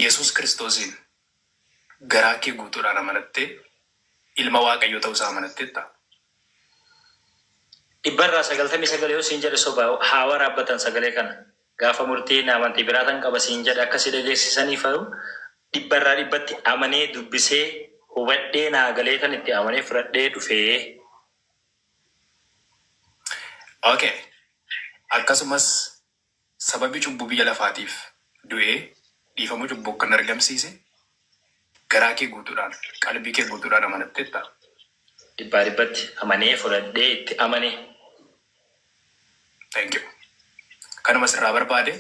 Yesus Kiristoosiin garaa kee guutuudhaan amanattee ilma Waaqayyoo ta'uusaa amanatteetta? Dhibbarraa 99 yoo siin jedhe soba haa waraabbatan sagalee kana. Gaafa murtiin amantii biraatan qaba siin jedhe akkasii dhageessisanii fayu dhibbarraa dhibbatti amanee dubbisee hubadhee naagalee kan itti amanee fudhadhee dhufee. Okay. Akkasumas sababii cubbuu biyya lafaatiif du'ee dhiifamuu cubbuu kan argamsiise garaa kee guutuudhaan qalbii kee guutuudhaan amanatteetta? Dhibbaa dhibbatti amanee fudhadhee itti amanee. Thank you. Kanuma sirraa barbaade.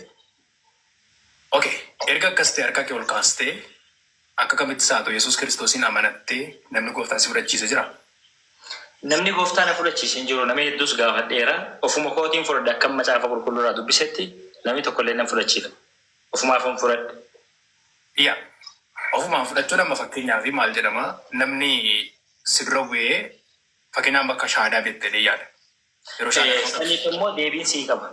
Okay. Erga akkas ta'e harka kee ol kaastee akka kamitti saatu Yesus Kiristoosiin amanattee namni gooftaan si fudhachiise jira? Namni gooftaan na fudhachiise hin jiru. Namni hedduus gaafadheera. Ofuma kootiin fudhadhe akka macaafa qulqulluuraa dubbisetti namni tokkollee na fudhachiisa. Ofumaaf hin fudhadhe. Yaa. Ofumaan fudhachuun amma fakkeenyaaf maal jedhama? Namni si dura bu'ee fakkeenyaaf bakka shaadaa beektee yaada. Saniif immoo deebiin sii qaba.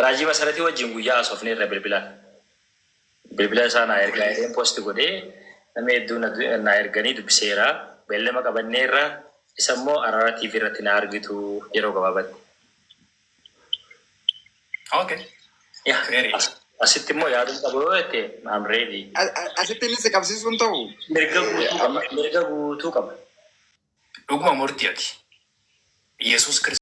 Raajii Masaratii wajjin guyyaa haasofne irra bilbilaan. Bilbila isaa naa ergaa jedheen poosti godhee namni hedduu naa erganii dubbiseera. Beellama qabannee irra isa immoo Araara TV irratti na argitu yeroo gabaabatti. Okay. Yaa. Asitti immoo yaaduu qabu yoo ta'e I'm ready. Asitti inni si qabsiisuun ta'u. Mirga guutuu qaba. Dhuguma murtii ati. Yesus Kiristoos